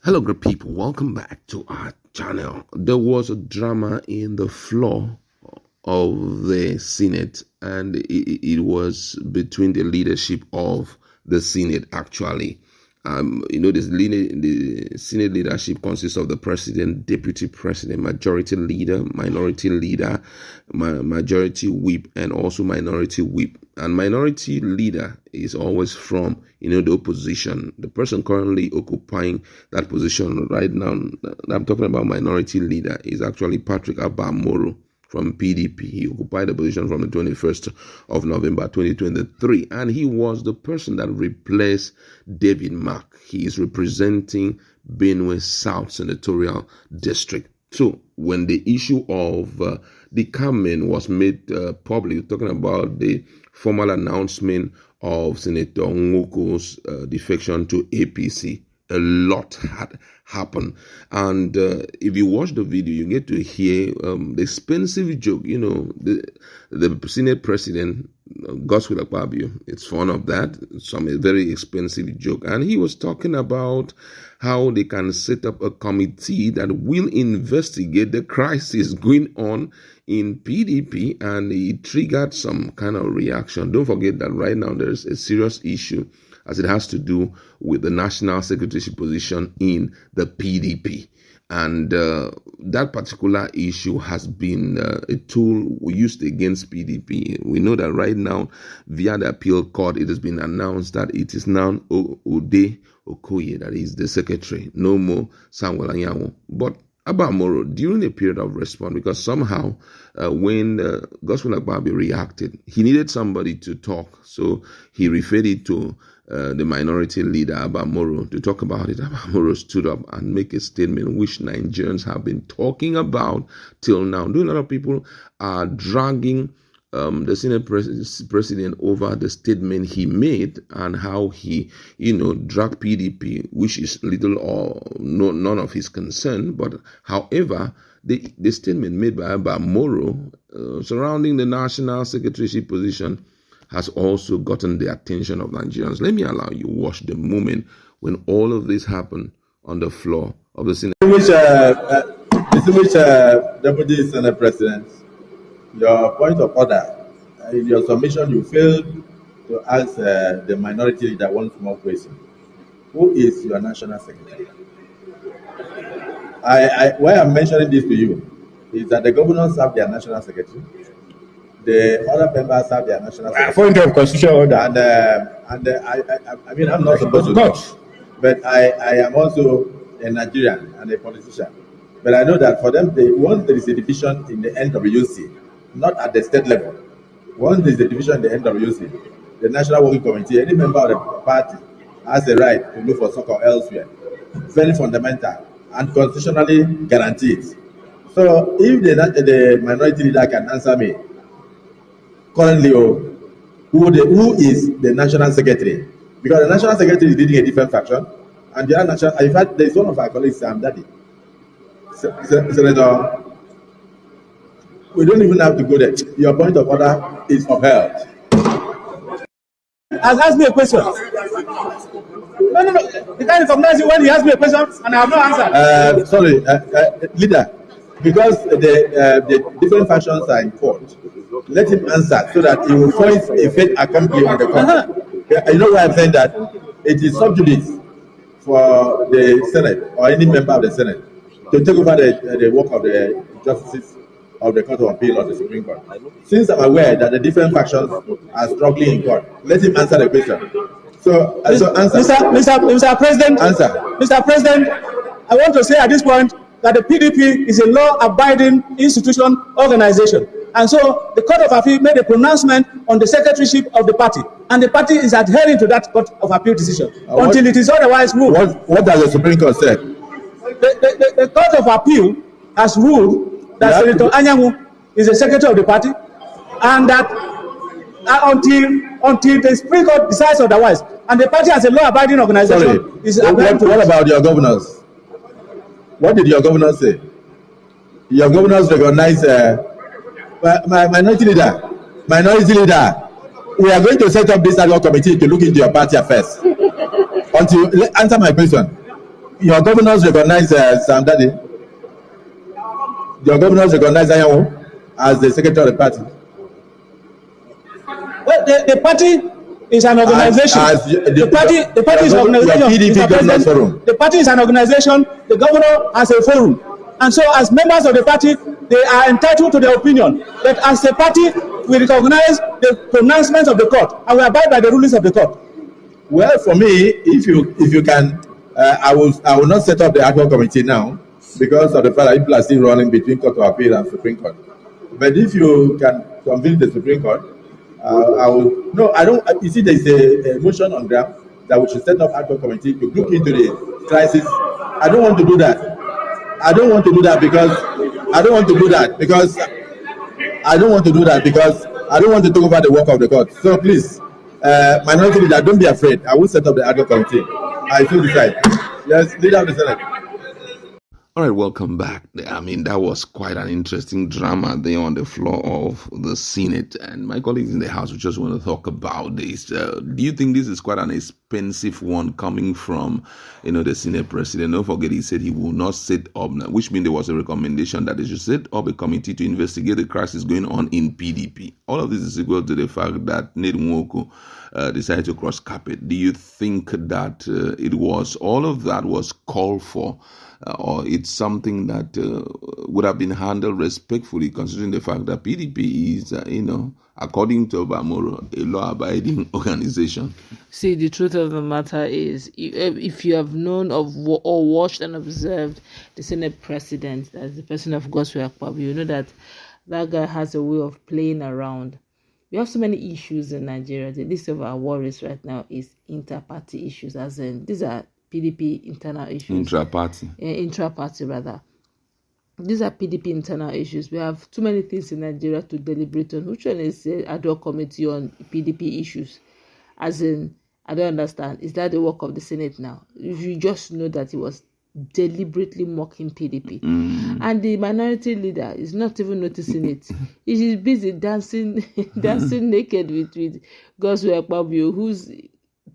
Hello, good people. Welcome back to our channel. There was a drama in the floor of the Senate, and it was between the leadership of the Senate, actually. The Senate leadership consists of the president, deputy president, majority leader, minority leader, majority whip, and also minority whip. And minority leader is always from, the opposition. The person currently occupying that position right now, I'm talking about minority leader, is actually Patrick Abamoro from PDP. He occupied the position from the 21st of November 2023, and he was the person that replaced David Mark. He is representing Benue South Senatorial District. So when the issue of the comment was made public, talking about the formal announcement of Senator Woto's defection to APC, a lot had happened. And if you watch the video, you get to hear the expensive joke. The Senate president, Godswill Akpabio, it's one of that, a very expensive joke. And he was talking about how they can set up a committee that will investigate the crisis going on in PDP, and it triggered some kind of reaction. Don't forget that right now there is a serious issue as it has to do with the national secretaryship position in the PDP. And that particular issue has been a tool used against PDP. We know that right now, via the appeal court, it has been announced that it is now Ode Okoye that is the secretary, no more Samuel Anyanwu. But Abamoro, during a period of response, because somehow when Godswill Akpabio reacted, he needed somebody to talk. So he referred it to the minority leader, Abamoro, to talk about it. Abamoro stood up and make a statement which Nigerians have been talking about till now. Do a lot of people are dragging the Senate president over the statement he made and how he, dragged PDP, which is little or none of his concern. But however, the statement made by Abamoro surrounding the national secretaryship position has also gotten the attention of Nigerians. Let me allow you watch the moment when all of this happened on the floor of the Senate. Distinguished Deputy Senate President, your point of order, in your submission, you failed to ask the minority leader one small question. Who is your national secretary? Why I'm mentioning this to you is that the governors have their national secretary. The other members have their national secretary. Point of constitutional order. I mean, I'm not supposed to talk, but I am also a Nigerian and a politician. But I know that for them, once there is a division in the NWC, not at the state level, once there is a division in the NWC, the National Working Committee, any member of the party has the right to look for support elsewhere. Very fundamental and constitutionally guaranteed. So if the minority leader can answer me, currently, who is the national secretary? Because the national secretary is leading a different faction, and the other national, in fact, there is one of our colleagues, Sam Daddy, Senator. We don't even have to go there. Your point of order is upheld. Has asked me a question. No. You can't recognize you when he asked me a question and I have no answer. Sorry, leader, because the different factions are in court. Let him answer so that he will voice a fait accompli on the court. You know why I'm saying that? It is sub judice for the Senate or any member of the Senate to take over the work of the justices of the Court of Appeal or the Supreme Court. Since I'm aware that the different factions are struggling in court, let him answer the question. So answer. Mr. President, answer. Mr. President, I want to say at this point that the PDP is a law-abiding institution organization. And so the Court of Appeal made a pronouncement on the secretaryship of the party. And the party is adhering to that Court of Appeal decision until it is otherwise ruled. What does the Supreme Court say? The Court of Appeal has ruled that Senator Anyanwu is the secretary of the party, and that until the Supreme Court decides otherwise, and the party as a law-abiding organization is adhering to. What about your governors? What did your governors say? Your governors recognize minority leader. We are going to set up this ad hoc committee to look into your party affairs. Answer my question. Your governors recognize Sam Daddy. Your governors recognize Anyanwu as the secretary of the party. Well, the party is an organization. The party is an organization. The party is an organization. The governor has a forum. And so as members of the party, they are entitled to their opinion. But as a party, we recognize the pronouncements of the court and we abide by the rulings of the court. Well, for me, if you can, I will not set up the ad hoc committee now because of the fact that people are still running between Court of Appeal and Supreme Court. But if you can convince the Supreme Court, I will. No, I don't. You see, there is a motion on ground that we should set up ad hoc committee to look into the crisis. I don't want to do that. I don't want to do that because I don't want to take over the work of the court. So please, minority leader, don't be afraid. I will set up the ad hoc committee. I still decide. Yes, leader of the Senate. All right, welcome back. I mean, that was quite an interesting drama there on the floor of the Senate. And my colleagues in the House, we just want to talk about this. Do you think this is quite an expensive one coming from, the Senate president? Don't forget, he said he will not set up, which means there was a recommendation that they should set up a committee to investigate the crisis going on in PDP. All of this is equal to the fact that Ned Nwoko decided to cross carpet. Do you think that all of that was called for? Or it's something that would have been handled respectfully, considering the fact that PDP is, according to Obamoro, a law-abiding organization. See, the truth of the matter is, if you have known of or watched and observed the Senate president, as the person of Godswill Akpabio, you know that guy has a way of playing around. We have so many issues in Nigeria. The list of our worries right now is inter-party issues, as in these are PDP internal issues. Intra-party, rather. These are PDP internal issues. We have too many things in Nigeria to deliberate on. Which one is the ad hoc committee on PDP issues? As in, I don't understand. Is that the work of the Senate now? If you just know that he was deliberately mocking PDP. And the minority leader is not even noticing it. He is busy dancing naked with Godswill Akpabio, who's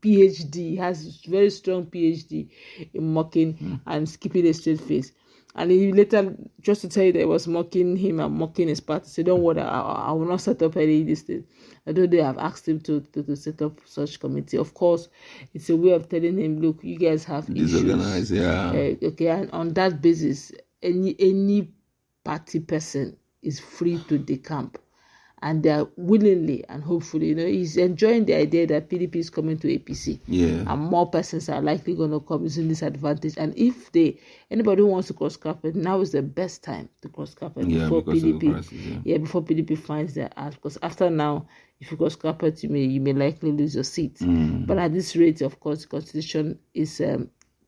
PhD, has very strong PhD in mocking and keeping a straight face. And he later, just to tell you that he was mocking him and mocking his party, said, don't worry, I will not set up any of this thing. Although they have asked him to set up such committee. Of course, it's a way of telling him, look, you guys have disorganized, issues. Okay, and on that basis, any party person is free to decamp. And they are willingly and hopefully, he's enjoying the idea that PDP is coming to APC. Yeah. And more persons are likely going to come using this advantage. And if anybody who wants to cross carpet, now is the best time to cross carpet before PDP. Crisis, before PDP finds their ass. Because after now, if you cross carpet, you may likely lose your seat. But at this rate, of course, the Constitution is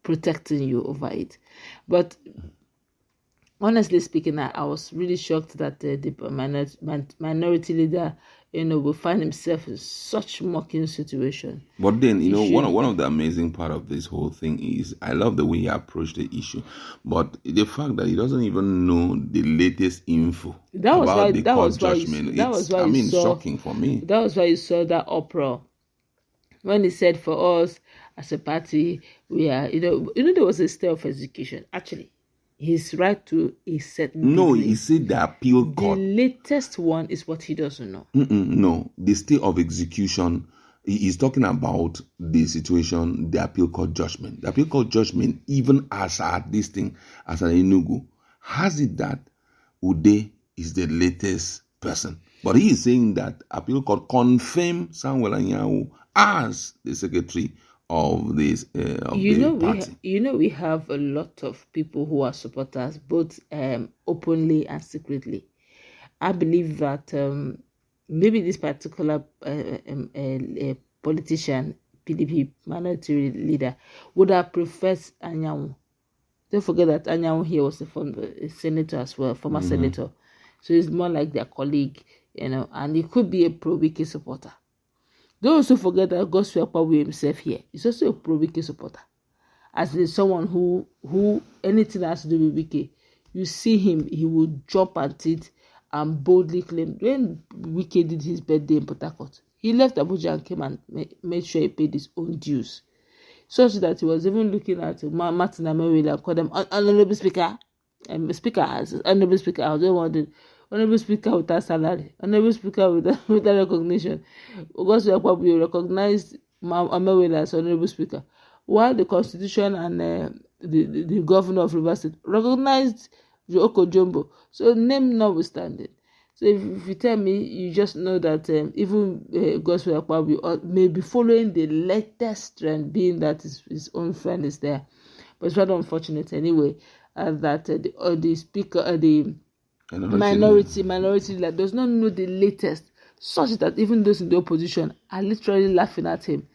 protecting you over it. But honestly speaking, I was really shocked that the minority leader, will find himself in such mocking situation. But then, one of the amazing part of this whole thing is, I love the way he approached the issue, but the fact that he doesn't even know the latest info about the court judgment. It's shocking for me. That was why you saw that uproar when he said, for us as a party, we are, there was a stay of execution. Actually, his right to a certain degree. He said the appeal court. The latest one is what he doesn't know. No, the stay of execution, he is talking about the situation, the appeal court judgment. The appeal court judgment, even as at this thing, as an Enugu, has it that Ude is the latest person. But he is saying that appeal court confirmed Samuel Anyanwu as the secretary of this the party. We have a lot of people who are supporters, both openly and secretly. I believe that maybe this particular politician, PDP minority leader, would have preferred Anyanwu. Don't forget that Anyanwu here was a senator as well, former senator. So he's more like their colleague, and he could be a pro-Wiki supporter. Don't also forget that Godswill Akpabio himself here is also a pro-Wiki supporter. As in someone who anything has to do with Wiki, you see him, he will jump at it and boldly claim. When Wiki did his birthday in Port Harcourt, he left Abuja and came and made sure he paid his own dues. such that he was even looking at Martin Amewele and called them honorable speaker, honorable speaker. I don't want it. Honorable speaker without salary, honorable speaker without recognition. Godswill Akpabio recognized Amewele as honorable speaker, while the constitution and the governor of Rivers State recognized Oko Jumbo. So name notwithstanding. So if you tell me, you just know that even Godswill Akpabio may be following the latest trend, being that his own friend is there. But it's rather unfortunate anyway that the speaker, the minority leader does not know the latest, such that even those in the opposition are literally laughing at him.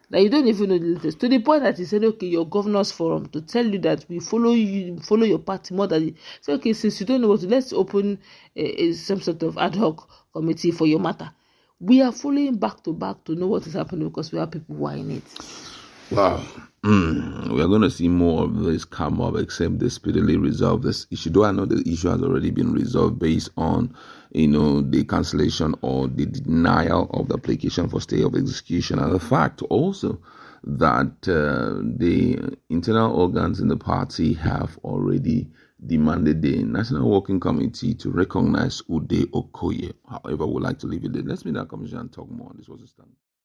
That you don't even know the latest, to the point that he said, okay, your governor's forum to tell you that we follow your party more than you. So okay, since you don't know what to, let's open some sort of ad hoc committee for your matter. We are following back to back to know what is happening because we have people who are in it. Wow. We are going to see more of this come up, except they speedily resolve this issue. Though I know the issue has already been resolved based on, the cancellation or the denial of the application for stay of execution, and the fact also that the internal organs in the party have already demanded the National Working Committee to recognize Ude Okoye. However, we'd like to leave it there. Let's meet our commission and talk more. This was a stand.